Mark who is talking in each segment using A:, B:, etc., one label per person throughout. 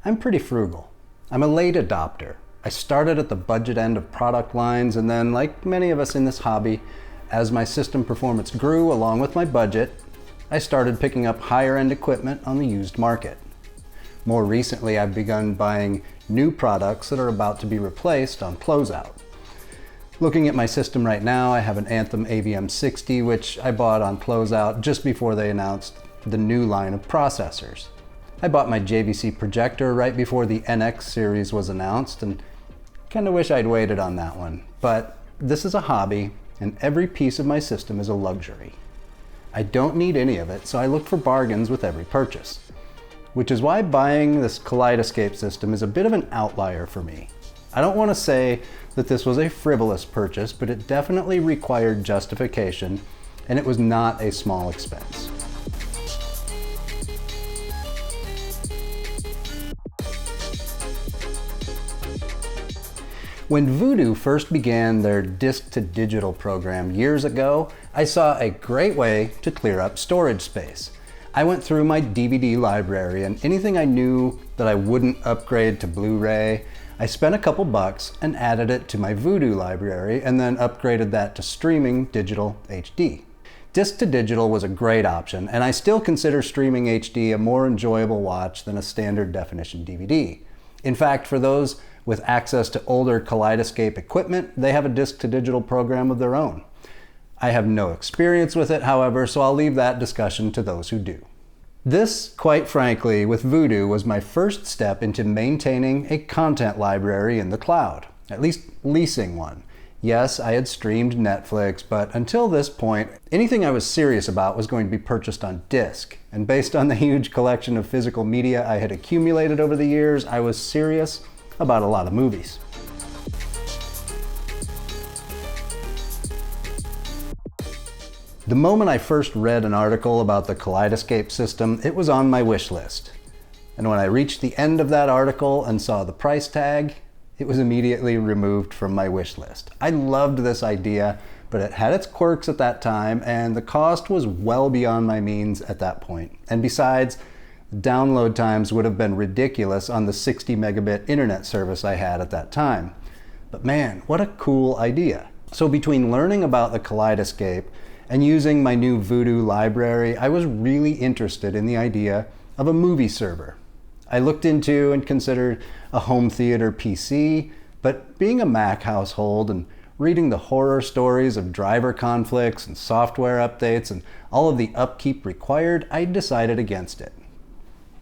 A: I'm pretty frugal. I'm a late adopter. I started at the budget end of product lines, and then, like many of us in this hobby, as my system performance grew along with my budget, I started picking up higher-end equipment on the used market. More recently, I've begun buying new products that are about to be replaced on closeout. Looking at my system right now, I have an Anthem AVM60, which I bought on closeout just before they announced the new line of processors. I bought my JVC projector right before the NX series was announced, and kind of wish I'd waited on that one. But this is a hobby, and every piece of my system is a luxury. I don't need any of it, so I look for bargains with every purchase. Which is why buying this Kaleidescape system is a bit of an outlier for me. I don't want to say that this was a frivolous purchase, but it definitely required justification, and it was not a small expense. When Voodoo first began their disc-to-digital program years ago, I saw a great way to clear up storage space. I went through my DVD library, and anything I knew that I wouldn't upgrade to Blu-ray, I spent a couple bucks and added it to my Voodoo library, and then upgraded that to streaming digital HD. Disc-to-digital was a great option, and I still consider streaming HD a more enjoyable watch than a standard definition DVD. In fact, for those with access to older Kaleidescape equipment, they have a disc-to-digital program of their own. I have no experience with it, however, so I'll leave that discussion to those who do. This, quite frankly, with Voodoo was my first step into maintaining a content library in the cloud, at least leasing one. Yes, I had streamed Netflix, but until this point, anything I was serious about was going to be purchased on disc. And based on the huge collection of physical media I had accumulated over the years, I was serious about a lot of movies. The moment I first read an article about the Kaleidescape system, it was on my wish list. And when I reached the end of that article and saw the price tag, it was immediately removed from my wish list. I loved this idea, but it had its quirks at that time, and the cost was well beyond my means at that point. And besides, download times would have been ridiculous on the 60 megabit internet service I had at that time. But man, what a cool idea. So between learning about the Kaleidescape and using my new Voodoo library, I was really interested in the idea of a movie server. I looked into and considered a home theater PC, but being a Mac household and reading the horror stories of driver conflicts and software updates and all of the upkeep required, I decided against it.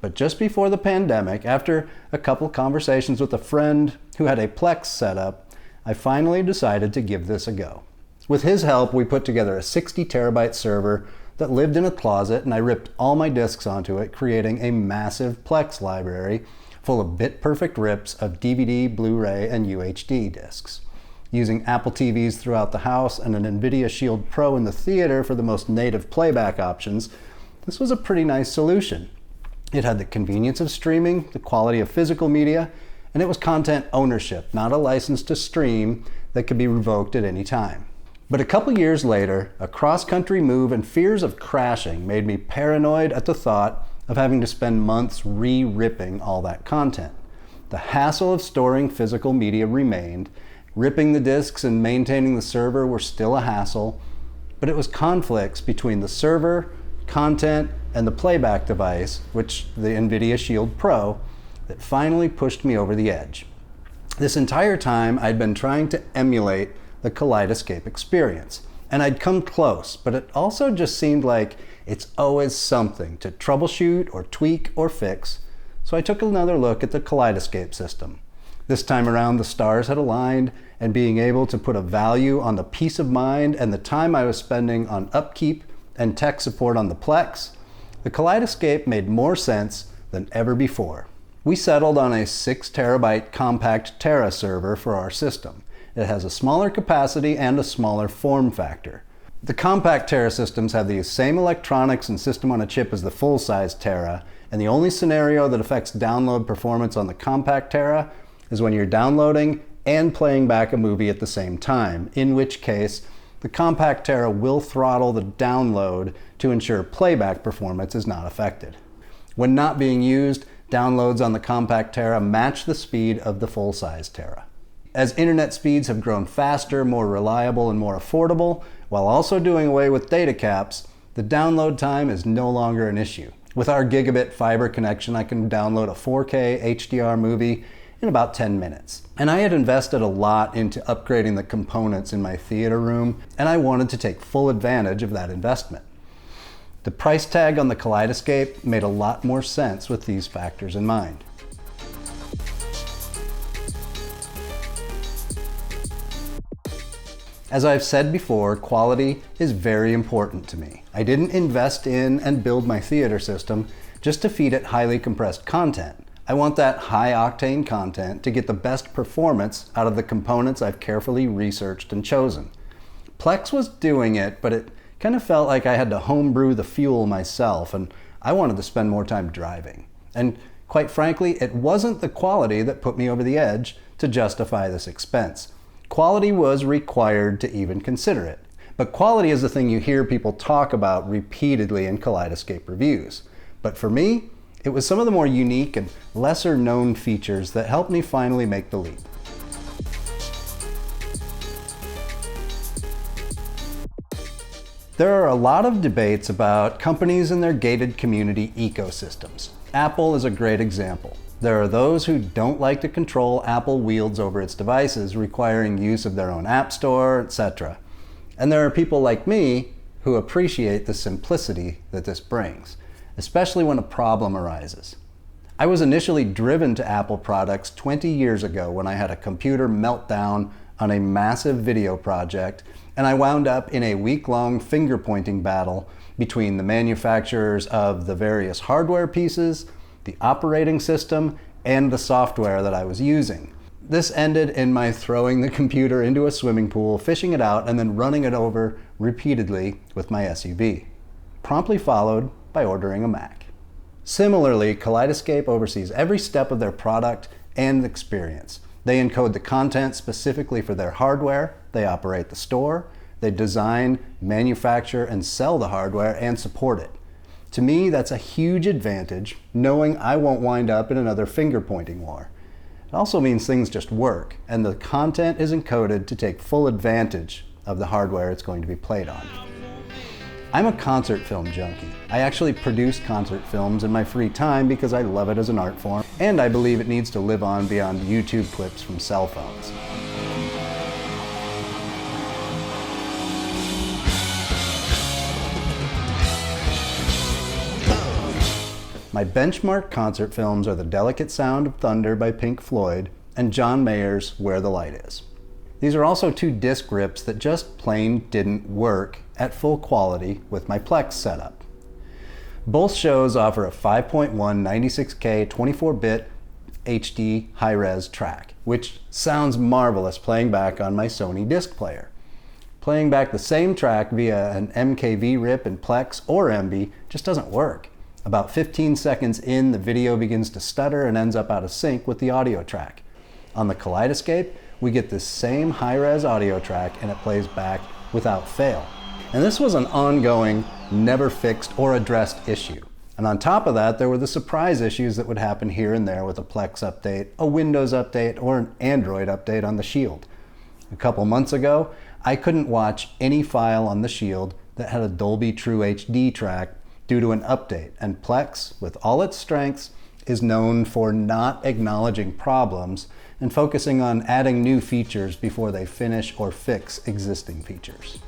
A: But just before the pandemic, after a couple conversations with a friend who had a Plex setup, I finally decided to give this a go. With his help, we put together a 60 terabyte server that lived in a closet, and I ripped all my discs onto it, creating a massive Plex library full of bit-perfect rips of DVD, Blu-ray, and UHD discs. Using Apple TVs throughout the house and an NVIDIA Shield Pro in the theater for the most native playback options, this was a pretty nice solution. It had the convenience of streaming, the quality of physical media, and it was content ownership, not a license to stream that could be revoked at any time. But a couple years later, a cross-country move and fears of crashing made me paranoid at the thought of having to spend months re-ripping all that content. The hassle of storing physical media remained. Ripping the discs and maintaining the server were still a hassle, but it was conflicts between the server, content, and the playback device, which the NVIDIA Shield Pro, that finally pushed me over the edge. This entire time, I'd been trying to emulate the Kaleidescape experience, and I'd come close, but it also just seemed like it's always something to troubleshoot or tweak or fix, so I took another look at the Kaleidescape system. This time around, the stars had aligned, and being able to put a value on the peace of mind and the time I was spending on upkeep and tech support on the Plex, the Kaleidescape made more sense than ever before. We settled on a 6 terabyte compact Terra server for our system. It has a smaller capacity and a smaller form factor. The compact Terra systems have the same electronics and system on a chip as the full-size Terra, and the only scenario that affects download performance on the compact Terra is when you're downloading and playing back a movie at the same time, in which case the compact Terra will throttle the download to ensure playback performance is not affected. When not being used, Downloads on the compact Terra match the speed of the full-size Terra. As internet speeds have grown faster, more reliable, and more affordable, while also doing away with data caps, the download time is no longer an issue. With our gigabit fiber connection, I can download a 4K HDR movie in about 10 minutes. And I had invested a lot into upgrading the components in my theater room, and I wanted to take full advantage of that investment. The price tag on the Kaleidescape made a lot more sense with these factors in mind. As I've said before, quality is very important to me. I didn't invest in and build my theater system just to feed it highly compressed content. I want that high-octane content to get the best performance out of the components I've carefully researched and chosen. Plex was doing it, but it kind of felt like I had to homebrew the fuel myself, and I wanted to spend more time driving. And quite frankly, it wasn't the quality that put me over the edge to justify this expense. Quality was required to even consider it. But quality is the thing you hear people talk about repeatedly in Kaleidescape reviews. But for me, it was some of the more unique and lesser known features that helped me finally make the leap. There are a lot of debates about companies and their gated community ecosystems. Apple is a great example. There are those who don't like to control Apple wields over its devices, requiring use of their own app store, etc. And there are people like me who appreciate the simplicity that this brings, especially when a problem arises. I was initially driven to Apple products 20 years ago when I had a computer meltdown on a massive video project, and I wound up in a week-long finger-pointing battle between the manufacturers of the various hardware pieces, the operating system, and the software that I was using. This ended in my throwing the computer into a swimming pool, fishing it out, and then running it over repeatedly with my SUV, promptly followed by ordering a Mac. Similarly, Kaleidescape oversees every step of their product and experience. They encode the content specifically for their hardware, they operate the store, they design, manufacture, and sell the hardware and support it. To me, that's a huge advantage, knowing I won't wind up in another finger-pointing war. It also means things just work, and the content is encoded to take full advantage of the hardware it's going to be played on. I'm a concert film junkie. I actually produce concert films in my free time because I love it as an art form, and I believe it needs to live on beyond YouTube clips from cell phones. My benchmark concert films are The Delicate Sound of Thunder by Pink Floyd and John Mayer's Where the Light Is. These are also two disc rips that just plain didn't work at full quality with my Plex setup. Both shows offer a 5.1 96K 24-bit HD high-res track, which sounds marvelous playing back on my Sony disc player. Playing back the same track via an MKV rip in Plex or MB just doesn't work. About 15 seconds in, the video begins to stutter and ends up out of sync with the audio track. On the Kaleidescape, we get this same high-res audio track and it plays back without fail. And this was an ongoing, never fixed or addressed issue. And on top of that, there were the surprise issues that would happen here and there with a Plex update, a Windows update, or an Android update on the Shield. A couple months ago, I couldn't watch any file on the Shield that had a Dolby True HD track due to an update, and Plex, with all its strengths, is known for not acknowledging problems and focusing on adding new features before they finish or fix existing features.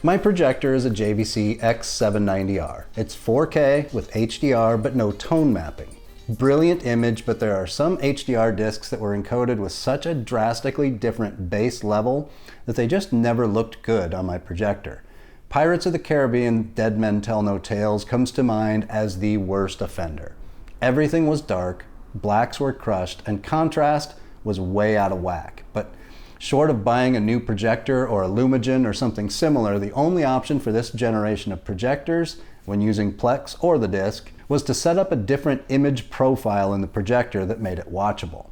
A: My projector is a JVC X790R. It's 4K with HDR but no tone mapping. Brilliant image, but there are some HDR discs that were encoded with such a drastically different base level that they just never looked good on my projector. Pirates of the Caribbean Dead Men Tell No Tales comes to mind as the worst offender. Everything was dark, blacks were crushed, and contrast was way out of whack. But short of buying a new projector or a Lumagen or something similar, the only option for this generation of projectors, when using Plex or the disc, was to set up a different image profile in the projector that made it watchable.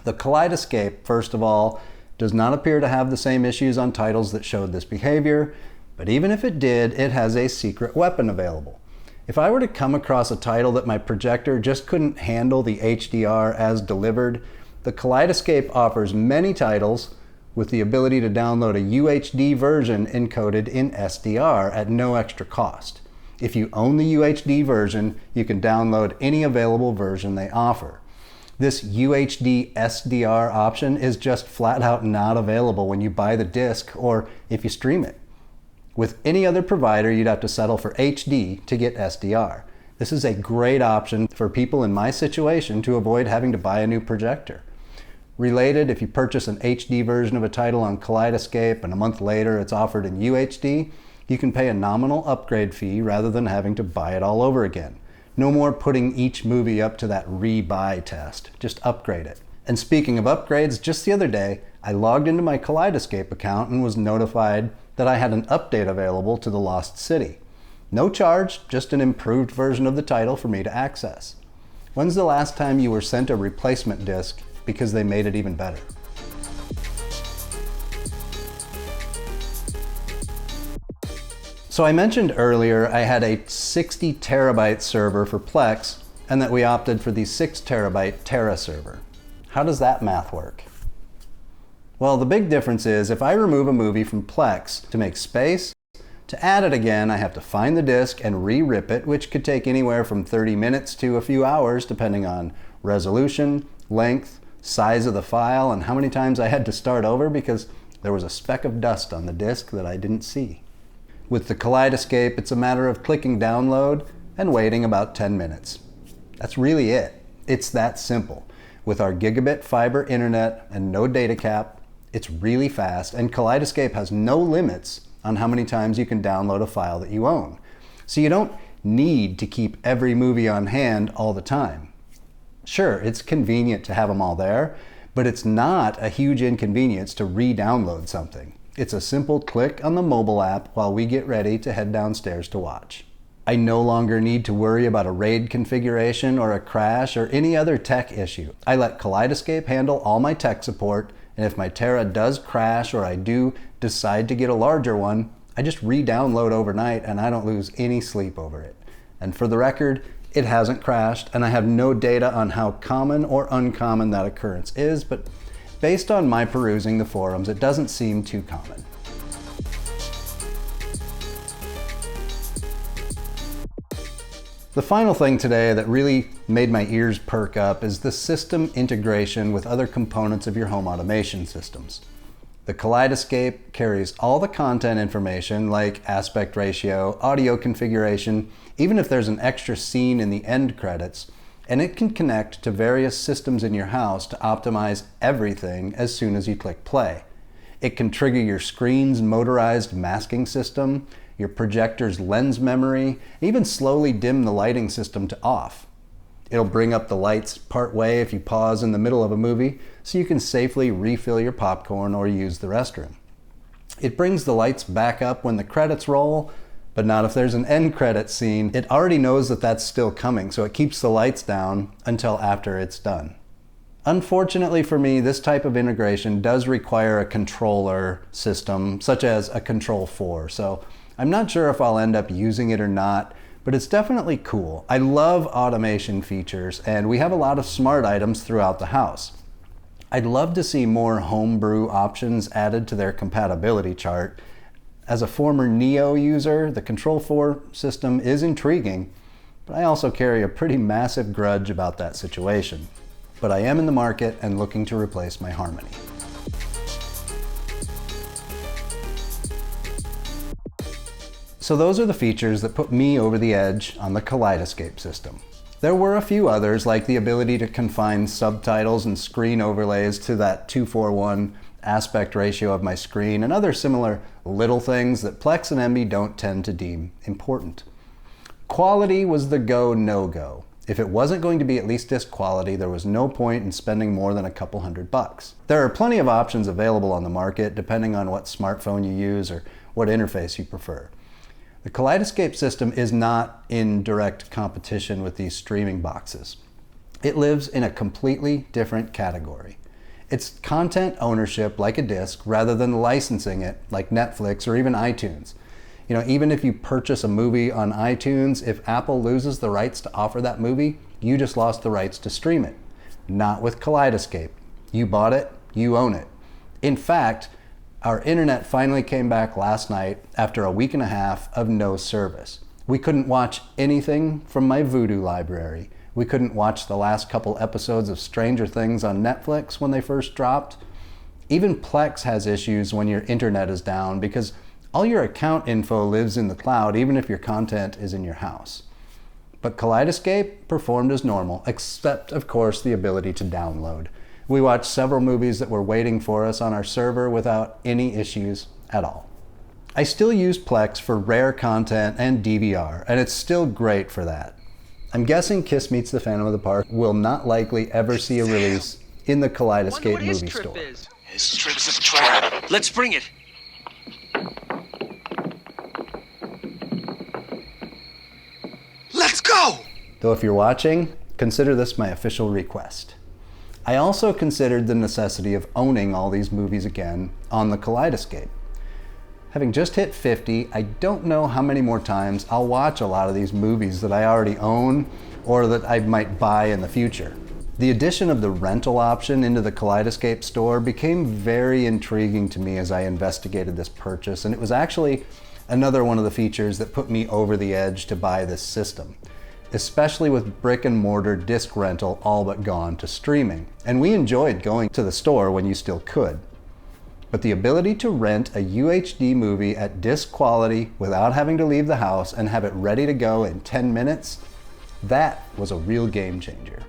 A: The Kaleidescape, first of all, does not appear to have the same issues on titles that showed this behavior, But even if it did, it has a secret weapon available. If I were to come across a title that my projector just couldn't handle the HDR as delivered, the Kaleidescape offers many titles with the ability to download a UHD version encoded in SDR at no extra cost. If you own the UHD version, you can download any available version they offer. This UHD SDR option is just flat out not available when you buy the disc or if you stream it. With any other provider, you'd have to settle for HD to get SDR. This is a great option for people in my situation to avoid having to buy a new projector. Related, if you purchase an HD version of a title on Kaleidescape and a month later it's offered in UHD, you can pay a nominal upgrade fee rather than having to buy it all over again. No more putting each movie up to that re-buy test. Just upgrade it. And speaking of upgrades, just the other day, I logged into my Kaleidescape account and was notified that I had an update available to The Lost City. No charge, just an improved version of the title for me to access. When's the last time you were sent a replacement disc because they made it even better? So I mentioned earlier I had a 60 terabyte server for Plex and that we opted for the 6 terabyte Tera server. How does that math work? Well, the big difference is if I remove a movie from Plex to make space, to add it again I have to find the disc and re-rip it, which could take anywhere from 30 minutes to a few hours depending on resolution, length, size of the file, and how many times I had to start over because there was a speck of dust on the disc that I didn't see. With the Kaleidescape, it's a matter of clicking download and waiting about 10 minutes. That's really it. It's that simple. With our gigabit fiber internet and no data cap, it's really fast, and Kaleidescape has no limits on how many times you can download a file that you own. So you don't need to keep every movie on hand all the time. Sure, it's convenient to have them all there, but it's not a huge inconvenience to re-download something. It's a simple click on the mobile app while we get ready to head downstairs to watch. I no longer need to worry about a RAID configuration or a crash or any other tech issue. I let Kaleidescape handle all my tech support, and if my Tera does crash or I do decide to get a larger one, I just re-download overnight and I don't lose any sleep over it. And for the record, it hasn't crashed, and I have no data on how common or uncommon that occurrence is, but based on my perusing the forums, it doesn't seem too common. The final thing today that really made my ears perk up is the system integration with other components of your home automation systems. The Kaleidescape carries all the content information like aspect ratio, audio configuration, even if there's an extra scene in the end credits, and it can connect to various systems in your house to optimize everything as soon as you click play. It can trigger your screen's motorized masking system, your projector's lens memory, and even slowly dim the lighting system to off. It'll bring up the lights part way if you pause in the middle of a movie, so you can safely refill your popcorn or use the restroom. It brings the lights back up when the credits roll, but not if there's an end credit scene. It already knows that that's still coming, so it keeps the lights down until after it's done. Unfortunately for me, this type of integration does require a controller system, such as a Control 4, so I'm not sure if I'll end up using it or not, but it's definitely cool. I love automation features, and we have a lot of smart items throughout the house. I'd love to see more homebrew options added to their compatibility chart. As a former Neo user, the Control 4 system is intriguing, but I also carry a pretty massive grudge about that situation. But I am in the market and looking to replace my Harmony. So those are the features that put me over the edge on the Kaleidescape system. There were a few others, like the ability to confine subtitles and screen overlays to that 2:1 aspect ratio of my screen, and other similar little things that Plex and Emby don't tend to deem important. Quality was the go, no-go. If it wasn't going to be at least disc quality, there was no point in spending more than a couple $100. There are plenty of options available on the market depending on what smartphone you use or what interface you prefer. The Kaleidescape system is not in direct competition with these streaming boxes. It lives in a completely different category. It's content ownership like a disc rather than licensing it like Netflix or even iTunes. You know, even if you purchase a movie on iTunes, if Apple loses the rights to offer that movie, you just lost the rights to stream it. Not with Kaleidescape. You bought it, you own it. In fact, our internet finally came back last night after a week and a half of no service. We couldn't watch anything from my Vudu library. We couldn't watch the last couple episodes of Stranger Things on Netflix when they first dropped. Even Plex has issues when your internet is down because all your account info lives in the cloud even if your content is in your house. But Kaleidescape performed as normal, except of course the ability to download. We watched several movies that were waiting for us on our server without any issues at all. I still use Plex for rare content and DVR, and it's still great for that. I'm guessing Kiss Meets the Phantom of the Park will not likely ever see a release in the Kaleidescape movie store.
B: His trip's a trap. Let's bring it. Let's go!
A: Though if you're watching, consider this my official request. I also considered the necessity of owning all these movies again on the Kaleidescape. Having just hit 50, I don't know how many more times I'll watch a lot of these movies that I already own or that I might buy in the future. The addition of the rental option into the Kaleidescape store became very intriguing to me as I investigated this purchase, and it was actually another one of the features that put me over the edge to buy this system, especially with brick and mortar disc rental all but gone to streaming. And we enjoyed going to the store when you still could. But the ability to rent a UHD movie at disc quality without having to leave the house and have it ready to go in 10 minutes, that was a real game changer.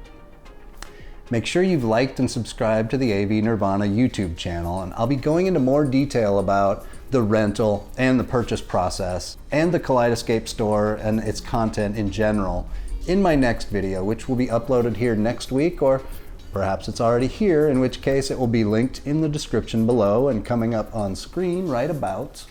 A: Make sure you've liked and subscribed to the AV Nirvana YouTube channel, and I'll be going into more detail about the rental and the purchase process and the Kaleidescape store and its content in general in my next video, which will be uploaded here next week, or perhaps it's already here, in which case it will be linked in the description below and coming up on screen right about